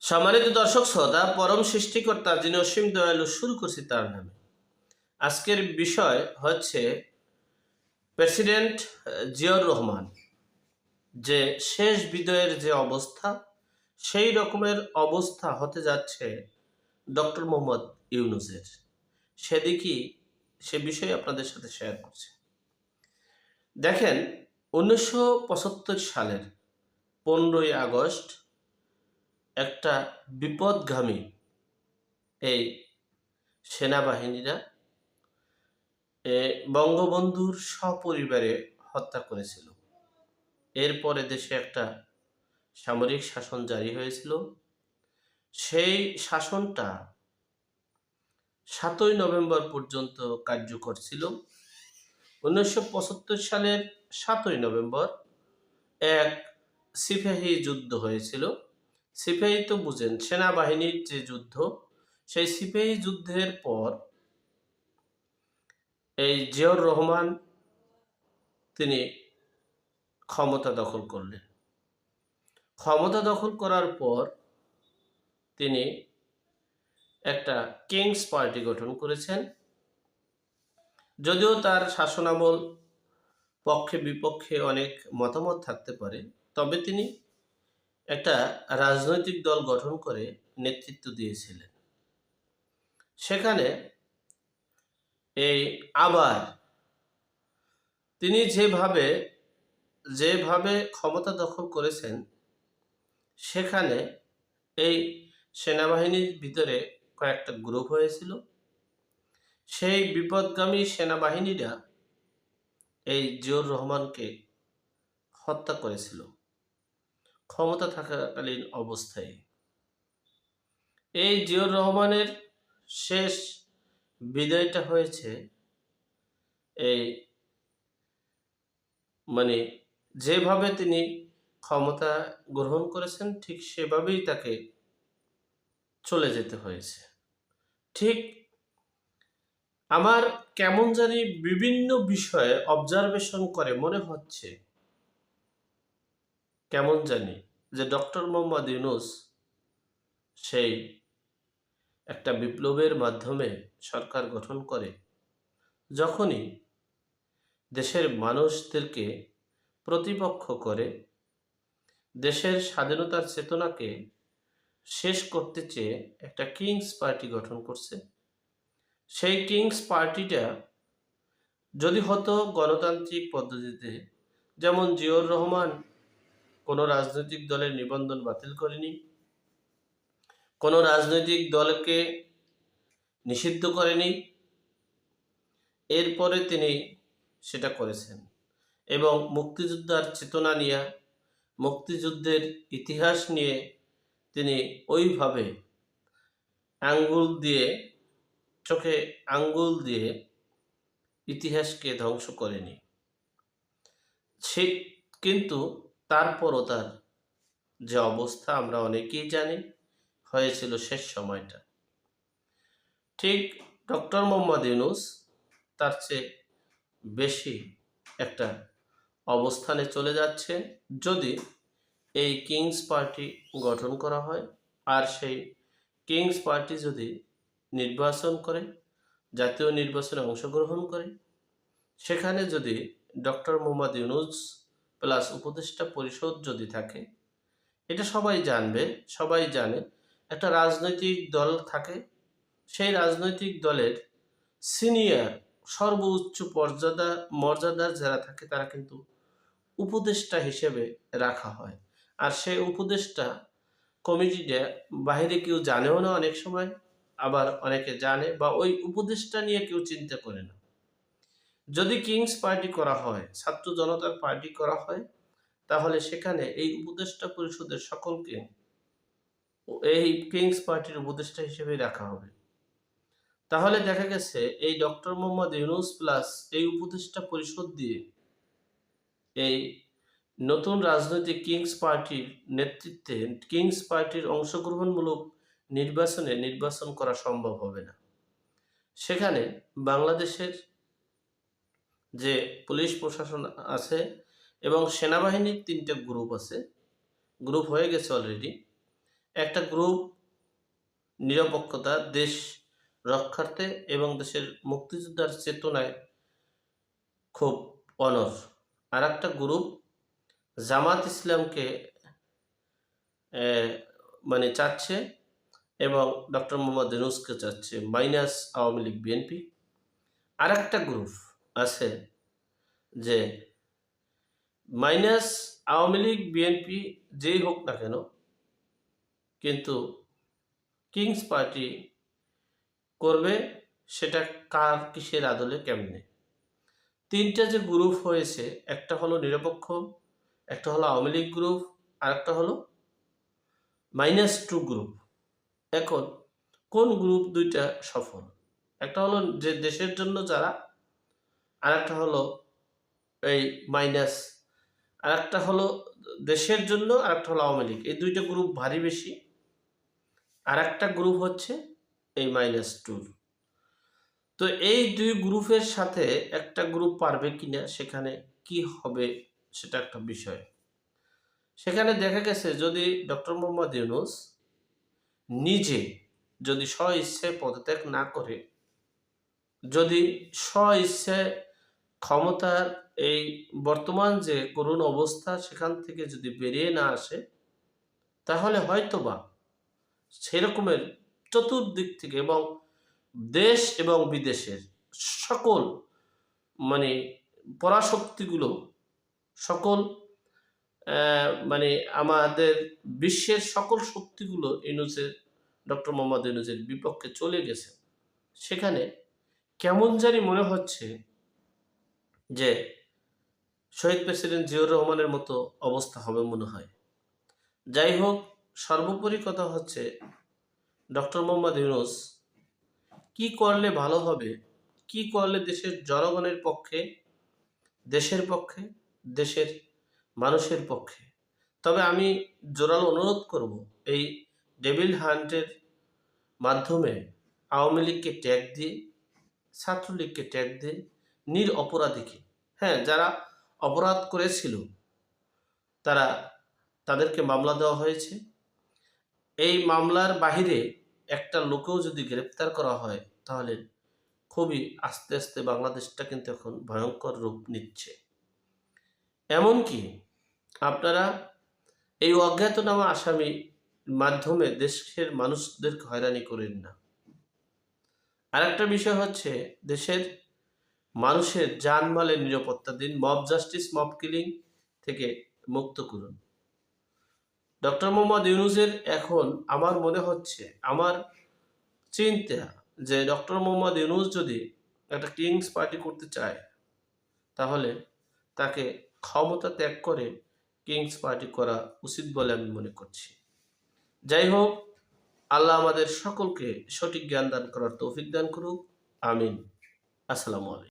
সম্মানিত দর্শক শ্রোতা, পরম সৃষ্টিকর্তা যিনি অসীম দয়ালু, শুরু করছি তার নামে। আজকের বিষয় হচ্ছে প্রেসিডেন্ট জিয়াউর রহমান যে শেষ বিদায়ের যে অবস্থা, সেই রকমের অবস্থা হতে যাচ্ছে ডক্টর মোহাম্মদ ইউনূসের। সেদিকেই সে বিষয়ে আপনাদের সাথে শেয়ার করছি। দেখেন, 1975 সালের 15ই আগস্ট একটা বিপদগামী এই সেনাবাহিনীরা বঙ্গবন্ধুর সপরিবারে হত্যা করেছিল। এরপরে দেশে একটা সামরিক শাসন জারি হয়েছিল। সেই শাসনটা 7ই নভেম্বর পর্যন্ত কার্যকর ছিল। 1975 সালের 7ই নভেম্বর এক সিপাহী যুদ্ধ হয়েছিল। সিপাহী তো বুঝেন, সেনাবাহিনীর যে যুদ্ধ, সেই সিপাহী যুদ্ধের পর এই জিয়াউর রহমান তিনি ক্ষমতা দখল করলেন। ক্ষমতা দখল করার পর তিনি একটা কিংস পার্টি গঠন করেছেন। যদিও তার শাসনামল পক্ষে বিপক্ষে অনেক মতামত থাকতে পারে, তবে তিনি একটা রাজনৈতিক দল গঠন করে নেতৃত্ব দিয়েছিলেন। সেখানে এই আবার তিনি যেভাবে যেভাবে ক্ষমতা দখল করেছেন, সেখানে এই সেনাবাহিনীর ভিতরে কয়েকটা গ্রুপ হয়েছিল। সেই বিপদগামী সেনাবাহিনীরা এই জিয়াউর রহমানকে হত্যা করেছিল ক্ষমতা থাকাকালীন অবস্থায়। এই জিয়াউর রহমানের শেষ বিদায়টা হয়েছে এই মানে যেভাবে তিনি ক্ষমতা গ্রহণ করেছেন, ঠিক সেভাবেই তাকে চলে যেতে হয়েছে। ঠিক আমার কেমন জানি বিভিন্ন বিষয়ে অবজারভেশন করে মনে হচ্ছে, কেমন জানি যে ডক্টর মোহাম্মদ ইউনূস সেই একটা বিপ্লবের মাধ্যমে সরকার গঠন করে, যখনই দেশের মানুষদেরকে প্রতিপক্ষ করে, দেশের স্বাধীনতার চেতনাকে শেষ করতে চেয়ে একটা কিংস পার্টি গঠন করছে। সেই কিংস পার্টিটা যদি হতো গণতান্ত্রিক পদ্ধতিতে, যেমন জিয়াউর রহমান কোনো রাজনৈতিক দলের নিবন্ধন বাতিল করেনি, কোনো রাজনৈতিক দলকে নিষিদ্ধ করেনি, এরপরে তিনি সেটা করেছেন এবং মুক্তিযোদ্ধার চেতনা নিয়ে, মুক্তিযুদ্ধের ইতিহাস নিয়ে তিনি ওইভাবে আঙ্গুল দিয়ে, চোখে আঙ্গুল দিয়ে ইতিহাসকে ধ্বংস করেনি। সে কিন্তু তারপরও তার যে অবস্থা আমরা অনেকেই জানি হয়েছিল শেষ সময়টা। ঠিক ডক্টর মোহাম্মদ ইউনূস তার চেয়ে বেশি একটা অবস্থানে চলে যাচ্ছে যদি এই কিংস পার্টি গঠন করা হয়, আর সেই কিংস পার্টি যদি নির্বাচন করে, জাতীয় নির্বাচনে অংশগ্রহণ করে, সেখানে যদি ডক্টর মোহাম্মদ ইউনূস প্লাস উপদেষ্টা পরিষদ যদি থাকে, এটা সবাই জানবে, সবাই জানে একটা রাজনৈতিক দল থাকে, সেই রাজনৈতিক দলের সিনিয়র সর্বোচ্চ মর্যাদার যারা থাকে তারা কিন্তু উপদেষ্টা হিসেবে রাখা হয়। আর সেই উপদেষ্টা কমিটিটা বাইরে কেউ জানেও না অনেক সময়, আবার অনেকে জানে বা ওই উপদেষ্টা নিয়ে কেউ চিন্তা করে না। যদি কিংস পার্টি করা হয়, ছাত্র জনতার পার্টি করা হয়, তাহলে সেখানে এই উপদেষ্টা পরিষদের সকলকে এই কিংস পার্টির উপদেষ্টা হিসেবে রাখা হবে। তাহলে দেখা গেছে এই ডক্টর মোহাম্মদ ইউনূস প্লাস এই উপদেষ্টা পরিষদ দিয়ে এই নতুন রাজনৈতিক কিংস পার্টির নেতৃত্বে কিংস পার্টির অংশগ্রহণমূলক নির্বাচন করা সম্ভব হবে না। সেখানে বাংলাদেশের যে পুলিশ প্রশাসন আছে এবং সেনাবাহিনীর 3টে গ্রুপ আছে, গ্রুপ হয়ে গেছে অলরেডি, একটা গ্রুপ নিরপেক্ষতা, দেশ রক্ষার্থে এবং দেশের মুক্তিযোদ্ধার চেতনায় খুব অনড়। আর একটা গ্রুপ জামাত ইসলামকে মানে চাচ্ছে এবং ডক্টর মোহাম্মদ ইউনূসকে চাচ্ছে, মাইনাস আওয়ামী লীগ বিএনপি। আর একটা গ্রুপ আছে যে মাইনাস আওয়ামী লীগ বিএনপি যেই হোক না কেন, কিন্তু কিংস পার্টি করবে, সেটা কার কিসের আদলে কেমনে। তিনটা যে গ্রুপ হয়েছে, একটা হলো নিরপেক্ষ, একটা হলো আওয়ামী লীগ গ্রুপ, আর একটা হলো -2 গ্রুপ। এখন কোন গ্রুপ দুইটা সফল? একটা হলো যে দেশের জন্য যারা, আর একটা হলো এই মাইনাস, আর একটা হলো দেশের জন্য, আর একটা হলো আওয়ামী লীগ। এই দুইটা গ্রুপ ভারী বেশি। আর একটা গ্রুপ হচ্ছে এই -2। তো এই দুই গ্রুপের সাথে একটা গ্রুপ পারবে কিনা, সেখানে কি হবে সেটা একটা বিষয়। সেখানে দেখা গেছে যদি ডক্টর মোহাম্মদ ইউনূস নিজে যদি স্ব-ইচ্ছায় পদত্যাগ না করে, যদি স্ব-ইচ্ছায় ক্ষমতার এই বর্তমান যে করুণ অবস্থা সেখান থেকে যদি বেরিয়ে না আসে, তাহলে হয়তোবা সেরকমের চতুর্দিক থেকে এবং দেশ এবং বিদেশের সকল মানে পরাশক্তিগুলো, সকল মানে আমাদের বিশ্বের সকল শক্তিগুলো ডক্টর মোহাম্মদ ইউনূসের বিপক্ষে চলে গেছে। সেখানে কেমন জানি মনে হচ্ছে যে শহীদ প্রেসিডেন্ট জিয়াউর রহমানের মতো অবস্থা হবে মনে হয়। যাই হোক, সর্বোপরি কথা হচ্ছে ডক্টর মোহাম্মদ ইউনূস কি করলে ভালো হবে, কি করলে দেশের জনগণের পক্ষে, দেশের পক্ষে, দেশের মানুষের পক্ষে। তবে আমি জোরালো অনুরোধ করব, এই ডেভিল হান্টের মাধ্যমে আওয়ামী লীগকে ট্যাগ দিয়ে, ছাত্রলীগকে ট্যাগ দিয়ে, নিরপরাধীকে, হ্যাঁ যারা অপরাধ করেছিল তাদেরকে মামলা দেওয়া হয়েছে। এই মামলার বাহিরে একটা লোকেও যদি গ্রেপ্তার করা হয়, তাহলে খুবই আস্তে আস্তে বাংলাদেশটা কিন্তু এখন ভয়ঙ্কর রূপ নিচ্ছে। এমনকি আপনারা এই অজ্ঞাতনামা আসামি মাধ্যমে দেশের মানুষদেরকে হয়রানি করেন না। আরেকটা বিষয় হচ্ছে, দেশের মানুষের জানমালের নিরাপত্তা দিন, মব জাস্টিস, মব কিলিং থেকে মুক্ত করুন। ডক্টর মোহাম্মদ ইউনূসের এখন আমার মনে হচ্ছে, আমার চিন্তা যে ডক্টর মোহাম্মদ ইউনূস যদি একটা কিংস পার্টি করতে চায়, তাহলে তাকে ক্ষমতা ত্যাগ করে কিংস পার্টি করা উচিত বলে আমি মনে করছি। যাই হোক, আল্লাহ আমাদের সকলকে সঠিক জ্ঞান দান করার তৌফিক দান করুক। আমিন। আসসালামু আলাইকুম।